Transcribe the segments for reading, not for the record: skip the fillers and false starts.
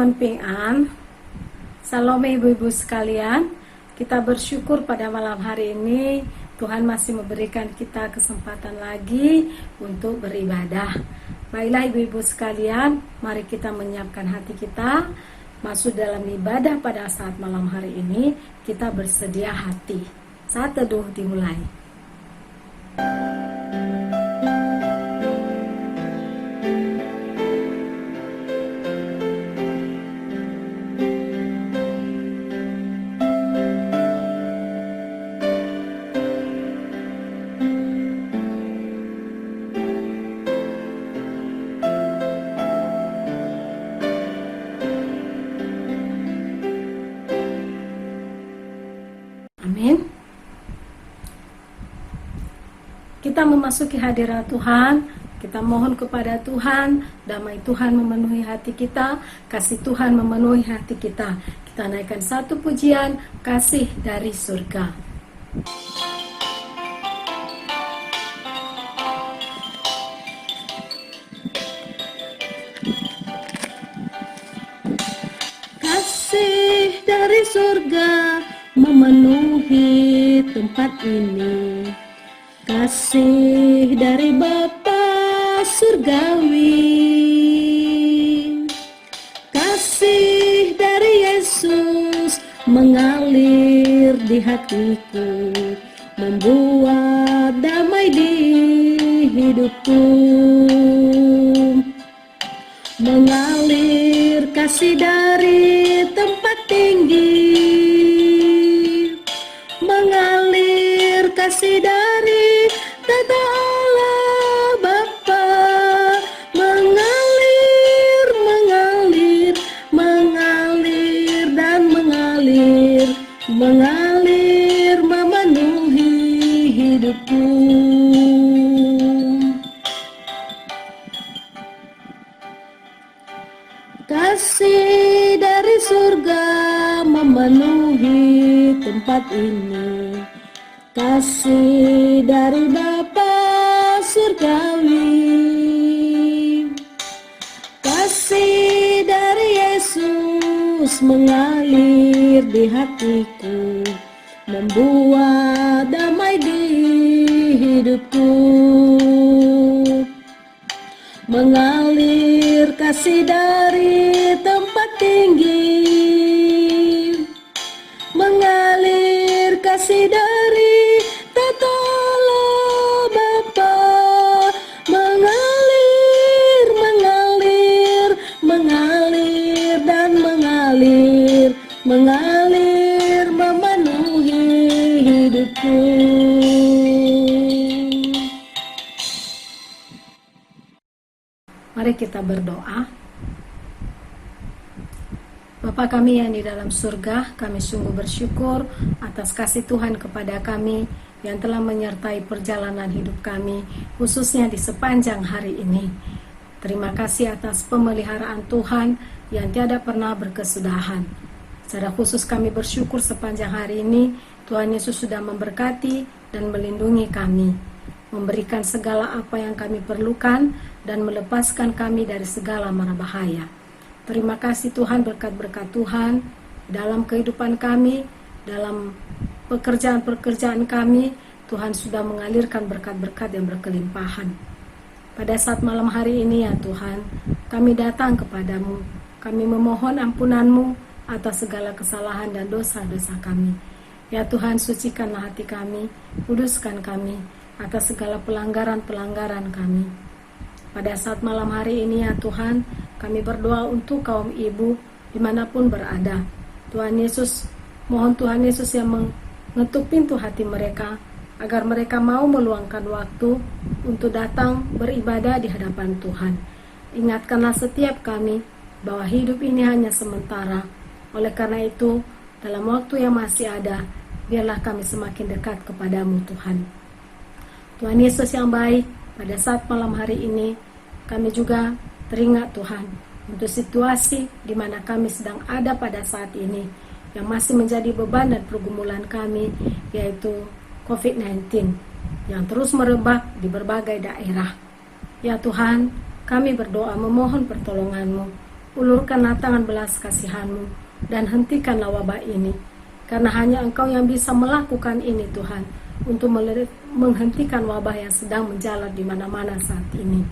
teman-teman Ping An, Salome ibu-ibu sekalian, kita bersyukur pada malam hari ini Tuhan masih memberikan kita kesempatan lagi untuk beribadah. Baiklah ibu-ibu sekalian, mari kita menyiapkan hati kita masuk dalam ibadah pada saat malam hari ini. Kita bersedia hati. Saat teduh dimulai. Amin. Kita memasuki hadirat Tuhan, kita mohon kepada Tuhan, damai Tuhan memenuhi hati kita, kasih Tuhan memenuhi hati kita. Kita naikkan satu pujian, kasih dari surga. Kasih dari surga memenuhi tempat ini, kasih dari Bapa surgawi, kasih dari Yesus mengalir di hatiku, membuat damai di hidupku, mengalir kasih dari tempat tinggi, mengalir kasih dari tata Allah Bapa, mengalir, mengalir, mengalir dan mengalir, mengalir memenuhi hidupku. Kasih dari surga memenuhi tempat ini, kasih dari Bapa surgawi, kasih dari Yesus mengalir di hatiku, membuat damai di hidupku, mengalir kasih dari tempat tinggi, mengalir kasih dari tata Allah Bapa, mengalir, mengalir, mengalir dan mengalir, mengalir memenuhi hidupku. Mari kita berdoa. Bapa kami yang di dalam surga, kami sungguh bersyukur atas kasih Tuhan kepada kami yang telah menyertai perjalanan hidup kami, khususnya di sepanjang hari ini. Terima kasih atas pemeliharaan Tuhan yang tiada pernah berkesudahan. Secara khusus kami bersyukur sepanjang hari ini, Tuhan Yesus sudah memberkati dan melindungi kami, memberikan segala apa yang kami perlukan, dan melepaskan kami dari segala mara bahaya. Terima kasih Tuhan, berkat-berkat Tuhan dalam kehidupan kami, dalam pekerjaan-pekerjaan kami, Tuhan sudah mengalirkan berkat-berkat yang berkelimpahan. Pada saat malam hari ini ya Tuhan, kami datang kepadamu, kami memohon ampunan-Mu atas segala kesalahan dan dosa-dosa kami. Ya Tuhan, sucikanlah hati kami, kuduskan kami atas segala pelanggaran-pelanggaran kami. Pada saat malam hari ini ya Tuhan, kami berdoa untuk kaum ibu dimanapun berada. Tuhan Yesus, mohon Tuhan Yesus yang mengetuk pintu hati mereka, agar mereka mau meluangkan waktu untuk datang beribadah di hadapan Tuhan. Ingatkanlah setiap kami bahwa hidup ini hanya sementara. Oleh karena itu, dalam waktu yang masih ada, biarlah kami semakin dekat kepadamu Tuhan. Tuhan Yesus yang baik, pada saat malam hari ini, kami juga teringat Tuhan untuk situasi di mana kami sedang ada pada saat ini, yang masih menjadi beban dan pergumulan kami, yaitu COVID-19 yang terus merebak di berbagai daerah. Ya Tuhan, kami berdoa memohon pertolongan-Mu Ulurkanlah tangan belas kasihan-Mu dan hentikanlah wabah ini. Karena hanya Engkau yang bisa melakukan ini Tuhan, untuk menghentikan wabah yang sedang menjalar di mana-mana saat ini.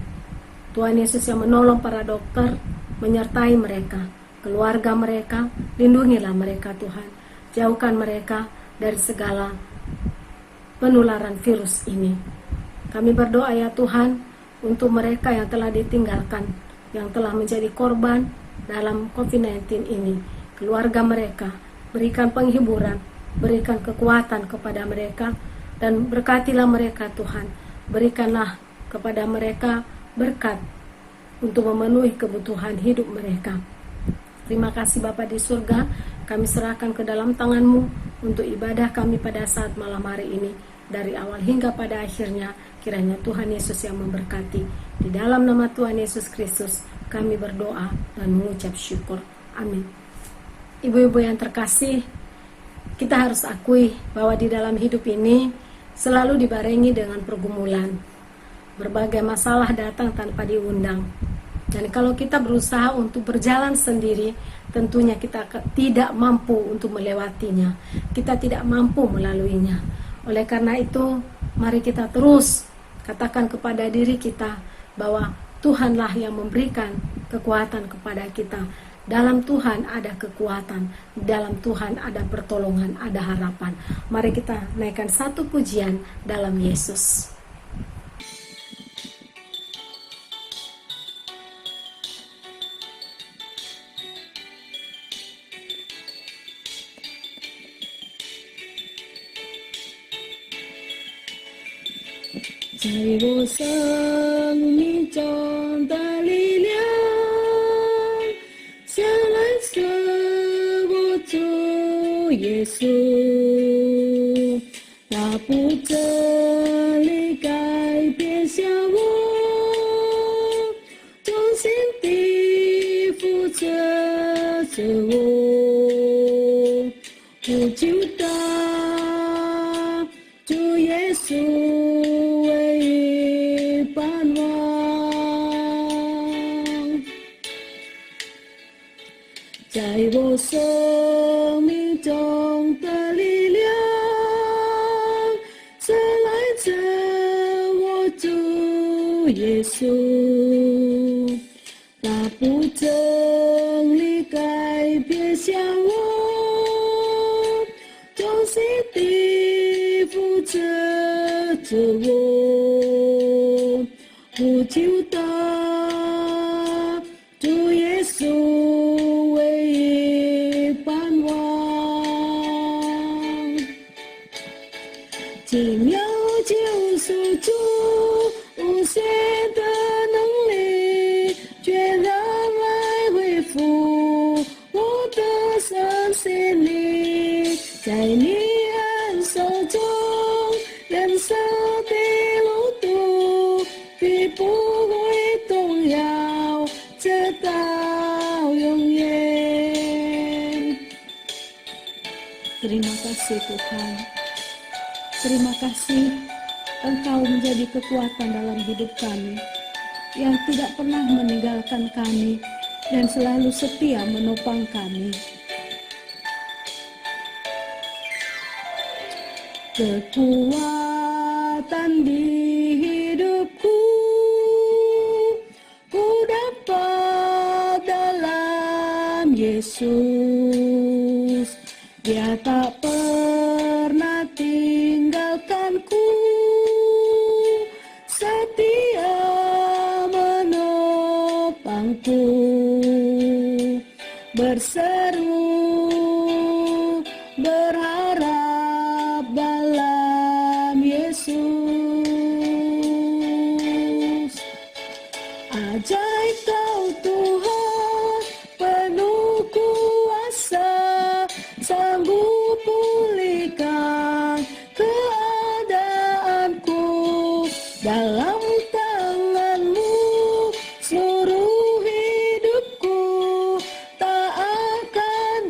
Tuhan Yesus yang menolong para dokter, menyertai mereka, keluarga mereka, lindungilah mereka Tuhan. Jauhkan mereka dari segala penularan virus ini. Kami berdoa ya Tuhan, untuk mereka yang telah ditinggalkan, yang telah menjadi korban dalam COVID-19 ini, keluarga mereka, berikan penghiburan, berikan kekuatan kepada mereka, dan berkatilah mereka Tuhan. Berikanlah kepada mereka berkat untuk memenuhi kebutuhan hidup mereka. Terima kasih Bapa di surga, kami serahkan ke dalam tangan-Mu untuk ibadah kami pada saat malam hari ini. Dari awal hingga pada akhirnya, kiranya Tuhan Yesus yang memberkati. Di dalam nama Tuhan Yesus Kristus, kami berdoa dan mengucap syukur. Amin. Ibu-ibu yang terkasih, kita harus akui bahwa di dalam hidup ini selalu dibarengi dengan pergumulan. Berbagai masalah datang tanpa diundang. Dan kalau kita berusaha untuk berjalan sendiri, tentunya kita tidak mampu untuk melewatinya. Kita tidak mampu melaluinya. Oleh karena itu, mari kita terus katakan kepada diri kita bahwa Tuhanlah yang memberikan kekuatan kepada kita. Dalam Tuhan ada kekuatan, dalam Tuhan ada pertolongan, ada harapan. Mari kita naikkan satu pujian dalam Yesus.在我生命中的力量，向来是我主耶稣，那不真理改变下我，忠心地负责着我，不就到主耶稣在我生命中的力量，是来自我主耶稣，那不真理改变下我，忠心地负责着我，不就到主耶稣奇妙救赎主无限的能力，全然来恢复我的身心灵，在你恩手中人生的路途，必不会动摇，直到永远。Terima kasih Tuhan.Terima kasih Engkau menjadi kekuatan dalam hidup kami, yang tidak pernah meninggalkan kami dan selalu setia menopang kami. Kekuatan di hidupku ku dapat dalam Yesus. Dia tak pernah tinggalkanku, setia menopangku, berseru berharap dalam Yesus. Ajaib Kau Tuhan, penuh kuasa, sanggup pulihkan keadaanku, dalam tangan-Mu seluruh hidupku tak akan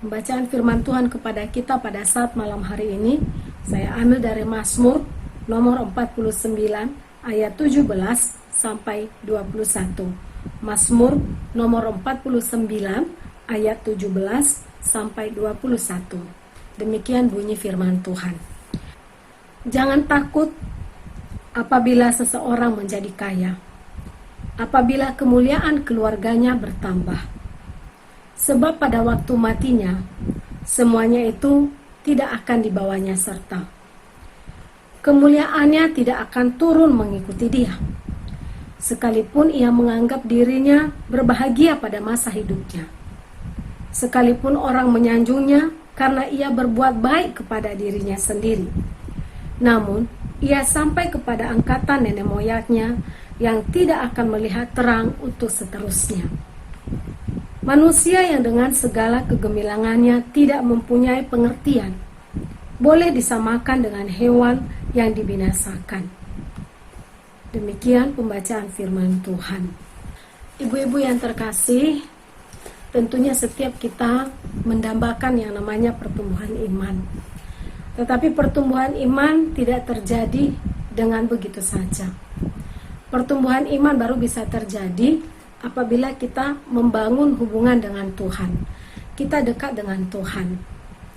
Pembacaan firman Tuhan kepada kita pada saat malam hari ini saya ambil dari Mazmur nomor 49 ayat 17 sampai 21. Mazmur nomor 49 ayat 17 sampai 21. Demikian bunyi firman Tuhan. Jangan takut apabila seseorang menjadi kaya, apabila kemuliaan keluarganya bertambah. Sebab pada waktu matinya, semuanya itu tidak akan dibawanya serta. Kemuliaannya tidak akan turun mengikuti dia. Sekalipun ia menganggap dirinya berbahagia pada masa hidupnya. Sekalipun orang menyanjungnya karena ia berbuat baik kepada dirinya sendiri. Namun, ia sampai kepada angkatan nenek moyangnya yang tidak akan melihat terang untuk seterusnya. Manusia yang dengan segala kegemilangannya tidak mempunyai pengertian, boleh disamakan dengan hewan yang dibinasakan. Demikian pembacaan firman Tuhan. Ibu-ibu yang terkasih, tentunya setiap kita mendambakan yang namanya pertumbuhan iman. Tetapi pertumbuhan iman tidak terjadi dengan begitu saja. Pertumbuhan iman baru bisa terjadi apabila kita membangun hubungan dengan Tuhan. Kita dekat dengan Tuhan.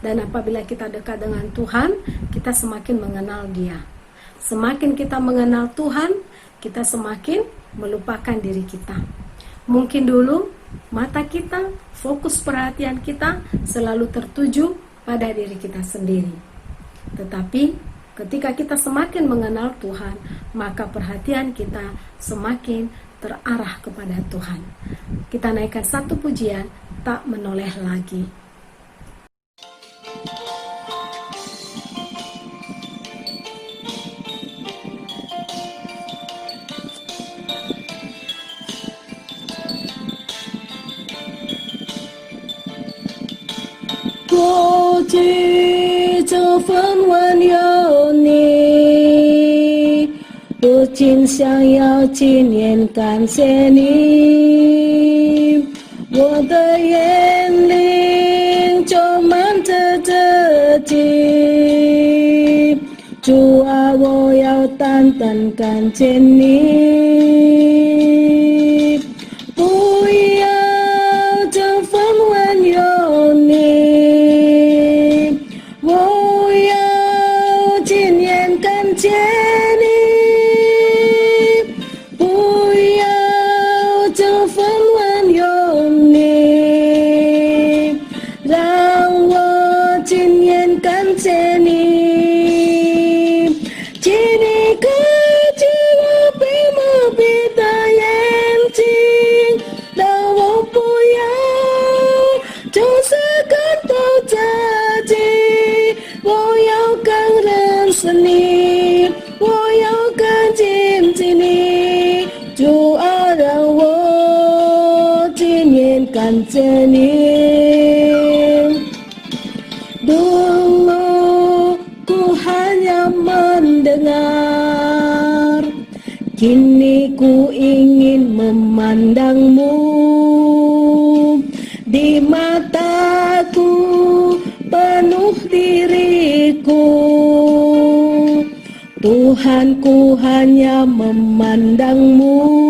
Dan apabila kita dekat dengan Tuhan, kita semakin mengenal Dia. Semakin kita mengenal Tuhan, kita semakin melupakan diri kita. Mungkin dulu mata kita, fokus perhatian kita selalu tertuju pada diri kita sendiri. Tetapi ketika kita semakin mengenal Tuhan, maka perhatian kita semakin terarah kepada Tuhan. Kita naikkan satu pujian, tak menoleh lagi. Cô chi cho phân hoàn yêu ni, 不仅想要纪念感谢你，我的眼里充满着自己，主啊，我要单单感谢你，不要这份温柔你，我要纪念感谢你。感谢你, dulu ku hanya mendengar, kini ku ingin memandangmu, di mataku penuh diriku, Tuhan ku hanya memandangmu.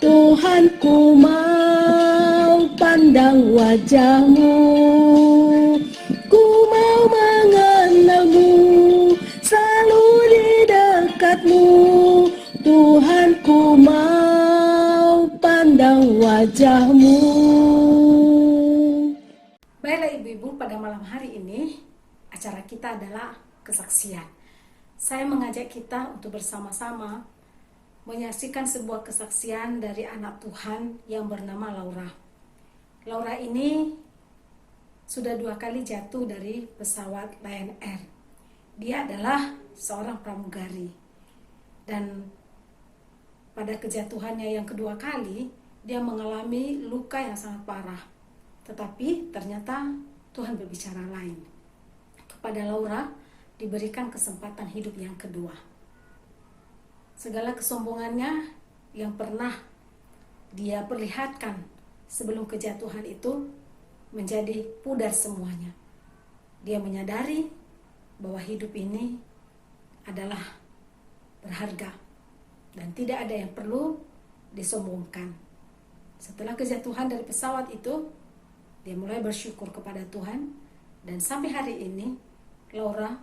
Tuhan ku mau pandang wajahmu, ku mau mengenalmu, selalu di dekatmu. Tuhan ku mau pandang wajahmu. Baiklah ibu-ibu, adalah kesaksian. Saya mengajak kita untuk bersama-sama menyaksikan sebuah kesaksian dari anak Tuhan yang bernama Laura. Laura ini sudah 2 kali jatuh dari pesawat Lion Air. Dia adalah seorang pramugari. Dan pada kejatuhannya yang kedua kali, dia mengalami luka yang sangat parah. Tetapi ternyata Tuhan berbicara lain. Kepada Laura diberikan kesempatan hidup yang kedua. Segala kesombongannya yang pernah dia perlihatkan sebelum kejatuhan itu menjadi pudar semuanya. Dia menyadari bahwa hidup ini adalah berharga dan tidak ada yang perlu disombongkan. Setelah kejatuhan dari pesawat itu, dia mulai bersyukur kepada Tuhan, dan sampai hari ini Laura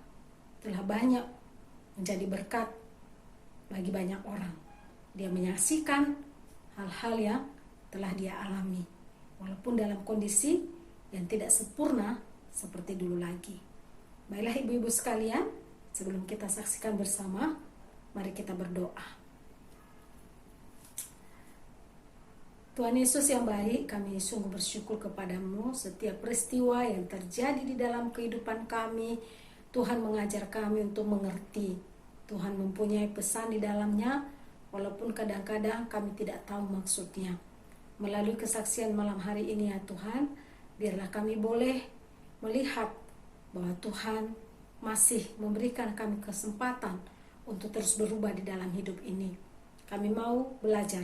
telah banyak menjadi berkat bagi banyak orang. Dia menyaksikan hal-hal yang telah dia alami, walaupun dalam kondisi yang tidak sempurna seperti dulu lagi. Baiklah ibu-ibu sekalian, sebelum kita saksikan bersama, mari kita berdoa. Tuhan Yesus yang baik, kami sungguh bersyukur kepadamu. Setiap peristiwa yang terjadi di dalam kehidupan kami, Tuhan mengajar kami untuk mengerti. Tuhan mempunyai pesan di dalamnya, walaupun kadang-kadang kami tidak tahu maksudnya. Melalui kesaksian malam hari ini ya Tuhan, biarlah kami boleh melihat bahwa Tuhan masih memberikan kami kesempatan untuk terus berubah di dalam hidup ini. Kami mau belajar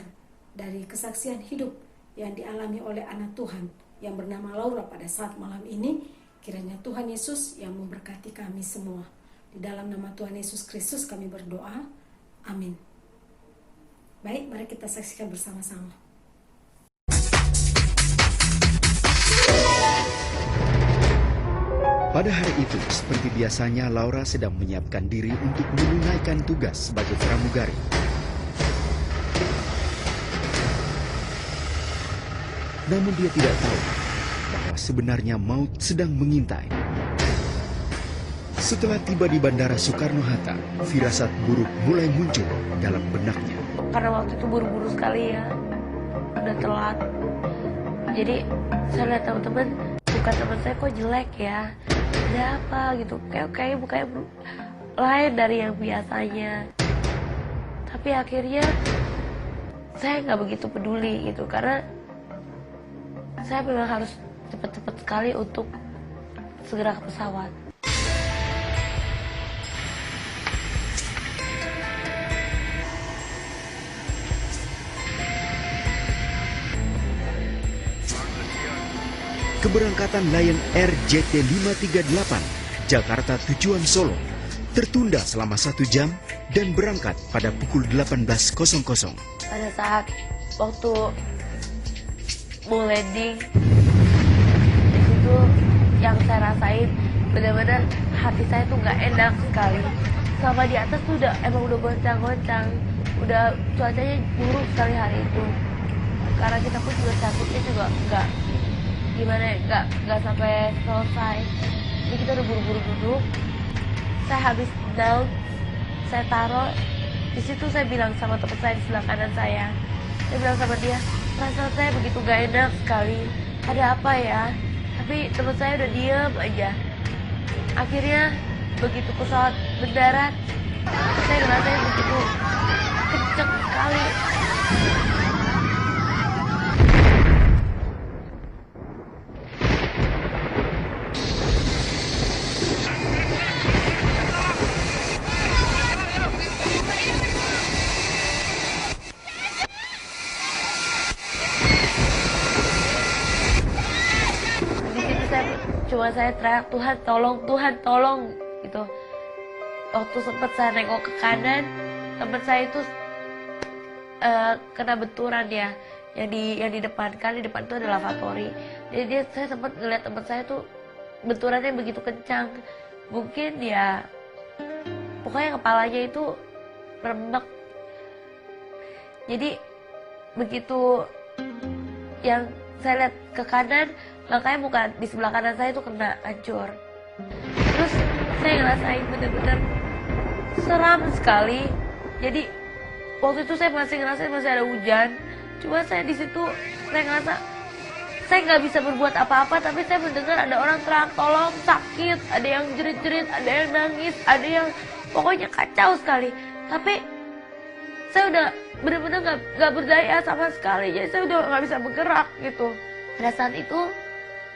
dari kesaksian hidup yang dialami oleh anak Tuhan yang bernama Laura pada saat malam ini. Kiranya Tuhan Yesus yang memberkati kami semua. Di dalam nama Tuhan Yesus Kristus kami berdoa. Amin. Baik, mari kita saksikan bersama-sama. Pada hari itu, seperti biasanya, Laura sedang menyiapkan diri untuk menunaikan tugas sebagai pramugari. Namun dia tidak tahu bahwa sebenarnya maut sedang mengintai. Setelah tiba di Bandara Soekarno-Hatta, firasat buruk mulai muncul dalam benaknya. Karena waktu itu buru-buru sekali ya, udah telat. Jadi saya lihat teman-teman, bukan teman saya kok jelek ya, ada apa gitu, kayak mukanya lain dari yang biasanya. Tapi akhirnya saya nggak begitu peduli gitu, karena saya memang harus cepat-cepat sekali untuk segera ke pesawat. Keberangkatan Lion Air JT538 Jakarta tujuan Solo tertunda selama 1 jam dan berangkat pada pukul 18.00. Pada saat waktu mau landing, itu yang saya rasain benar-benar hati saya tuh nggak enak sekali. Sama di atas tuh emang udah goncang-goncang, udah cuacanya buruk sekali hari itu. Karena kita pun juga cantiknya juga nggak sampai selesai. Jadi kita udah buru-buru duduk. Saya habis down, saya taruh di situ. Saya bilang sama teman saya di sebelah kanan saya bilang sama dia, perasaan saya begitu gak enak sekali, ada apa ya? Tapi teman saya udah diem aja. Akhirnya begitu pesawat mendarat, saya ngerasanya begitu kenceng sekali. Cuma saya teriak, Tuhan tolong gitu. Waktu sempat saya nengok ke kanan, teman saya itu kena benturan ya, yang di depan. Kan di depan itu ada lavatory. Jadi saya sempat ngeliat teman saya tuh benturannya begitu kencang. Mungkin ya, pokoknya kepalanya itu merembek. Jadi begitu yang saya lihat ke kanan, makanya bukan di sebelah kanan saya itu kena hancur. Terus saya ngerasain bener-bener seram sekali. Jadi waktu itu saya masih ngerasain masih ada hujan. Cuma saya di situ saya ngerasa saya nggak bisa berbuat apa-apa, tapi saya mendengar ada orang teriak tolong, sakit, ada yang jerit-jerit, ada yang nangis, ada yang pokoknya kacau sekali. Tapi saya udah bener-bener nggak berdaya sama sekali, jadi saya udah nggak bisa bergerak gitu. Pada saat itu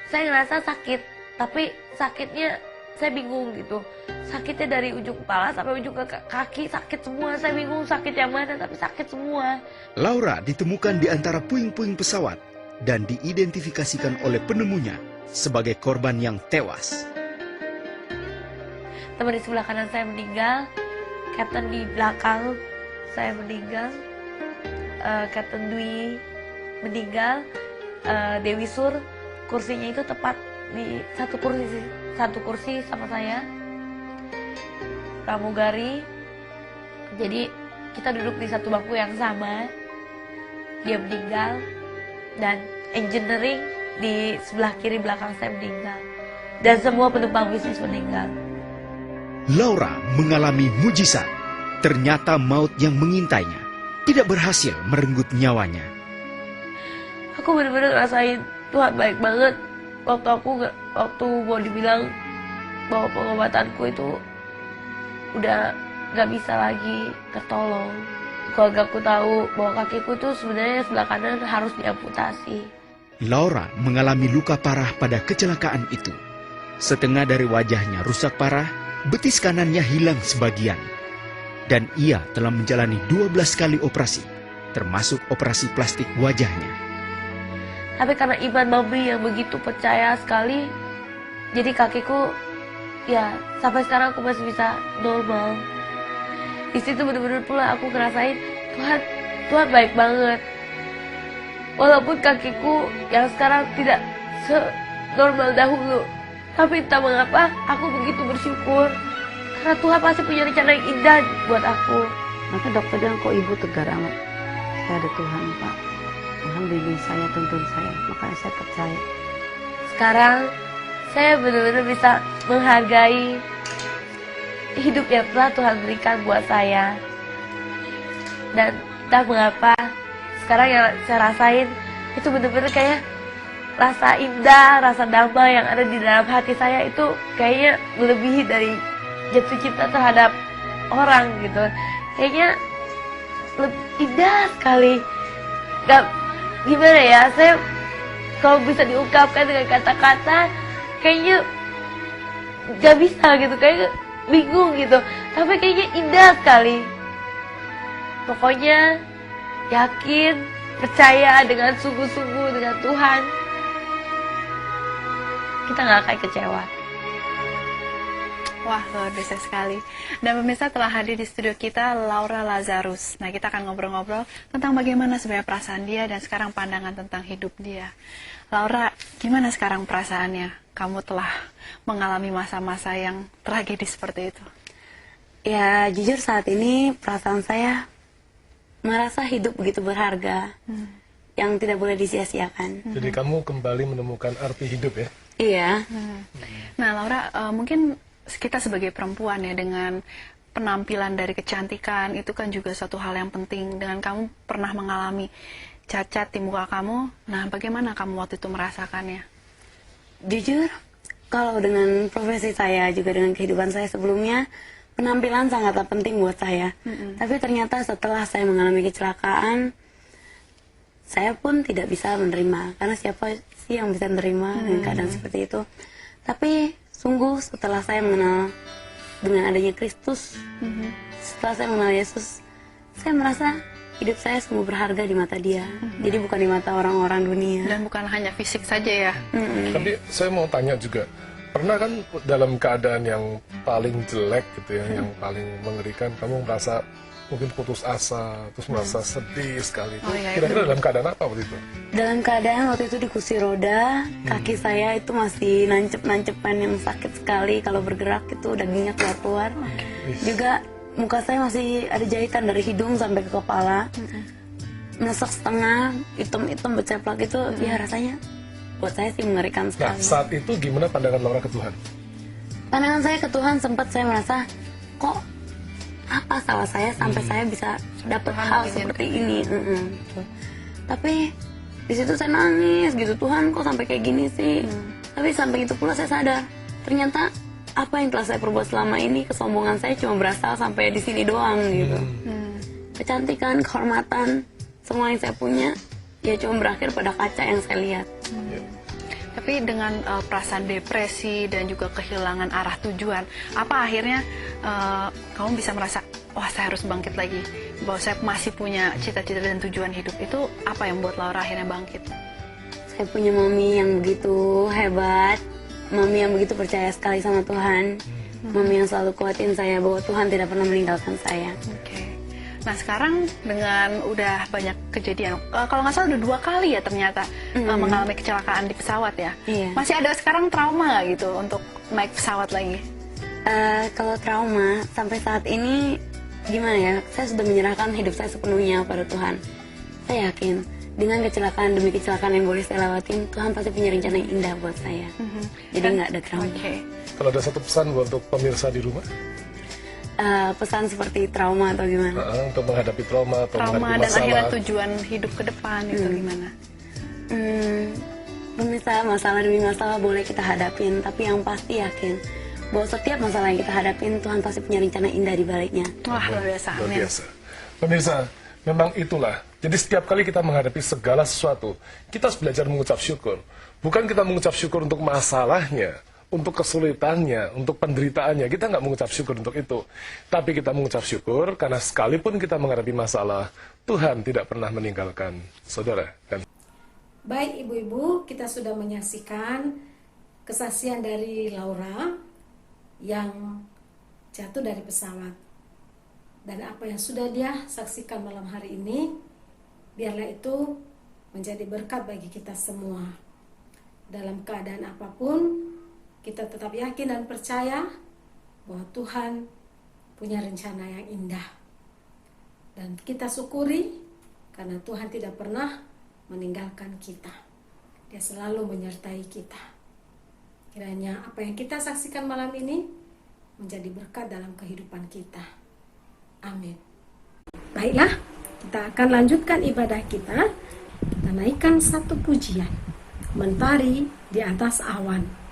saya ngerasa sakit, tapi sakitnya saya bingung gitu. Sakitnya dari ujung kepala sampai ujung ke kaki, sakit semua. Saya bingung sakit yang mana, tapi sakit semua. Laura ditemukan di antara puing-puing pesawat dan diidentifikasikan oleh penemunya sebagai korban yang tewas. Teman di sebelah kanan saya meninggal, Kapten di belakang saya meninggal, Kapten Dwi meninggal, Dewi Sur kursinya itu tepat di satu kursi sama saya. Pramugari, jadi kita duduk di satu bangku yang sama. Dia meninggal, dan engineering di sebelah kiri belakang saya meninggal, dan semua penumpang bisnis meninggal. Laura mengalami mujizat. Ternyata maut yang mengintainya tidak berhasil merenggut nyawanya. Aku benar-benar ngerasain Tuhan baik banget. Waktu mau dibilang bahwa pengobatanku itu udah gak bisa lagi tertolong. Keluargaku tahu bahwa kakiku tuh sebenarnya sebelah kanan harus diamputasi. Laura mengalami luka parah pada kecelakaan itu. Setengah dari wajahnya rusak parah, betis kanannya hilang sebagian. Dan ia telah menjalani 12 kali operasi, termasuk operasi plastik wajahnya. Tapi karena iman Mami yang begitu percaya sekali, jadi kakiku ya sampai sekarang aku masih bisa normal. Di situ benar-benar pula aku ngerasain Tuhan baik banget. Walaupun kakiku yang sekarang tidak senormal dahulu, tapi entah mengapa aku begitu bersyukur karena Tuhan pasti punya rencana yang indah buat aku. Maka dokter bilang, kok ibu tegar amat? Saya ada Tuhan, Pak. Tuhan bimbing saya, tuntun saya, makanya saya percaya. Sekarang saya benar-benar bisa menghargai hidup yang telah Tuhan berikan buat saya. Dan entah mengapa sekarang yang saya rasain itu benar-benar kayak rasa indah, rasa damai yang ada di dalam hati saya itu kayaknya melebihi dari jatuh cinta terhadap orang gitu. Kayaknya indah sekali. Gak, gimana ya, saya kalau bisa diungkapkan dengan kata-kata kayaknya gak bisa gitu, kayaknya bingung gitu, tapi kayaknya indah sekali. Pokoknya yakin, percaya dengan sungguh-sungguh dengan Tuhan, kita gak akan kecewa. Wah, luar biasa sekali. Dan pemirsa, telah hadir di studio kita Laura Lazarus. Nah, kita akan ngobrol-ngobrol tentang bagaimana sebenarnya perasaan dia dan sekarang pandangan tentang hidup dia. Laura, gimana sekarang perasaannya? Kamu telah mengalami masa-masa yang tragedis seperti itu. Ya, jujur saat ini perasaan saya merasa hidup begitu berharga, yang tidak boleh disia-siakan. Jadi kamu kembali menemukan arti hidup ya? Iya. Nah, Laura, mungkin kita sebagai perempuan ya, dengan penampilan dari kecantikan itu kan juga suatu hal yang penting. Dengan kamu pernah mengalami cacat di muka kamu, nah bagaimana kamu waktu itu merasakannya? Jujur, kalau dengan profesi saya juga dengan kehidupan saya sebelumnya, penampilan sangatlah penting buat saya. Tapi ternyata setelah saya mengalami kecelakaan, saya pun tidak bisa menerima. Karena siapa sih yang bisa menerima dengan keadaan seperti itu? Tapi sungguh setelah saya mengenal dengan adanya Kristus, setelah saya mengenal Yesus, saya merasa hidup saya sungguh berharga di mata Dia. Jadi bukan di mata orang-orang dunia. Dan bukan hanya fisik saja ya. Tapi saya mau tanya juga, pernah kan dalam keadaan yang paling jelek gitu ya, yang paling mengerikan, kamu merasa mungkin putus asa, terus merasa sedih sekali. Oh, iya, Kira-kira dalam keadaan apa waktu itu? Dalam keadaan waktu itu di kursi roda, kaki saya itu masih nancep-nancepan yang sakit sekali. Kalau bergerak itu dagingnya keluar-keluar. Juga muka saya masih ada jahitan dari hidung sampai ke kepala. Menesek setengah, hitam-hitam berceplak itu, ya rasanya buat saya sih mengerikan Nah, sekali. saat itu gimana pandangan Laura ke Tuhan? pandangan saya ke Tuhan, sempat saya merasa kok apa salah saya sampai saya bisa dapat hal seperti ini. Gitu. Tapi di situ saya nangis gitu, Tuhan kok sampai kayak gini sih. Tapi sampai itu pula saya sadar, ternyata apa yang telah saya perbuat selama ini, kesombongan saya cuma berasal sampai di sini doang gitu. Kecantikan, kehormatan, semua yang saya punya ya cuma berakhir pada kaca yang saya lihat. Tapi dengan perasaan depresi dan juga kehilangan arah tujuan, apa akhirnya kamu bisa merasa, wah saya harus bangkit lagi, bahwa saya masih punya cita-cita dan tujuan hidup. Itu apa yang membuat Laura akhirnya bangkit? Saya punya mami yang begitu hebat, mami yang begitu percaya sekali sama Tuhan, mami yang selalu kuatin saya bahwa Tuhan tidak pernah meninggalkan saya. Oke. Nah sekarang dengan udah banyak kejadian, kalau nggak salah udah 2 kali ya ternyata mengalami kecelakaan di pesawat ya. Iya. Masih ada sekarang trauma nggak gitu untuk naik pesawat lagi? Kalau trauma sampai saat ini gimana ya? Saya sudah menyerahkan hidup saya sepenuhnya pada Tuhan. Saya yakin dengan kecelakaan demi kecelakaan yang boleh saya lewatin, Tuhan pasti punya rencana yang indah buat saya. Jadi nggak ada trauma. Oke. Kalau ada satu pesan untuk pemirsa di rumah, Pesan seperti trauma atau gimana? untuk menghadapi trauma atau Trauma menghadapi dan akhirnya masalah. tujuan hidup ke depan itu gimana? Pemirsa, masalah demi masalah boleh kita hadapin, tapi yang pasti yakin bahwa setiap masalah yang kita hadapin, Tuhan pasti punya rencana indah di baliknya. Wah luar biasa. Luar Amin. biasa. Pemirsa, memang itulah. Jadi setiap kali kita menghadapi segala sesuatu, kita harus belajar mengucap syukur. Bukan kita mengucap syukur untuk masalahnya, untuk kesulitannya, untuk penderitaannya. Kita nggak mengucap syukur untuk itu. Tapi kita mengucap syukur karena sekalipun kita menghadapi masalah, Tuhan tidak pernah meninggalkan saudara. Dan Baik ibu-ibu, kita sudah menyaksikan kesaksian dari Laura yang jatuh dari pesawat. Dan apa yang sudah dia saksikan malam hari ini, biarlah itu menjadi berkat bagi kita semua. Dalam keadaan apapun, kita tetap yakin dan percaya bahwa Tuhan punya rencana yang indah. Dan kita syukuri karena Tuhan tidak pernah meninggalkan kita. Dia selalu menyertai kita. Kiranya apa yang kita saksikan malam ini menjadi berkat dalam kehidupan kita. Amin. Baiklah, kita akan lanjutkan ibadah kita. Kita naikkan satu pujian, Mentari di Atas Awan.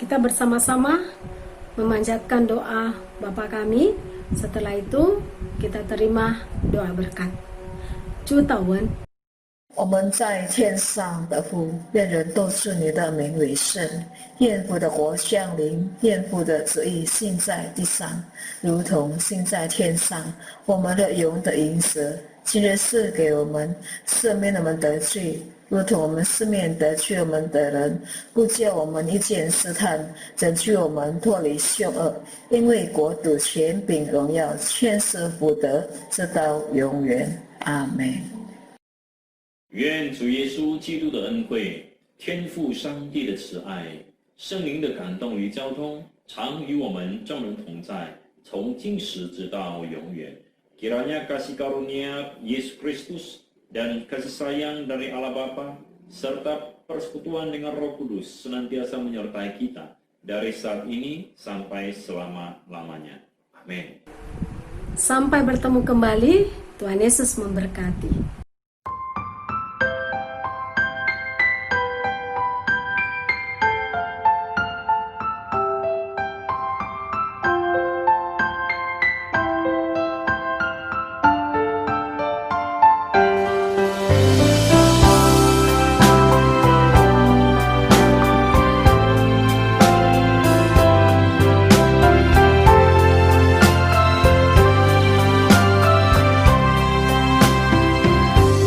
Kita bersama-sama memanjatkan doa Bapa kami. Setelah itu kita terima doa berkat. 主祷文，我们在天上的父，愿人都是你的名为圣，愿父的国降临，愿父的旨意行在地上，如同行在天上。我们的永的饮食，今日赐给我们，赦免我们得罪，如同我们赦免得罪我们的人，不叫我们遇见试探，拯救我们脱离凶恶。因为国度、权柄、荣耀，全是福德，直到永远。阿门。愿主耶稣基督的恩惠、天父上帝的慈爱、圣灵的感动与交通，常与我们众人同在，从今时直到永远。Kiranya kasih karunia Yesus Kristus dan kasih sayang dari Allah Bapa serta persekutuan dengan Roh Kudus senantiasa menyertai kita dari saat ini sampai selama-lamanya. Amin. Sampai bertemu kembali, Tuhan Yesus memberkati.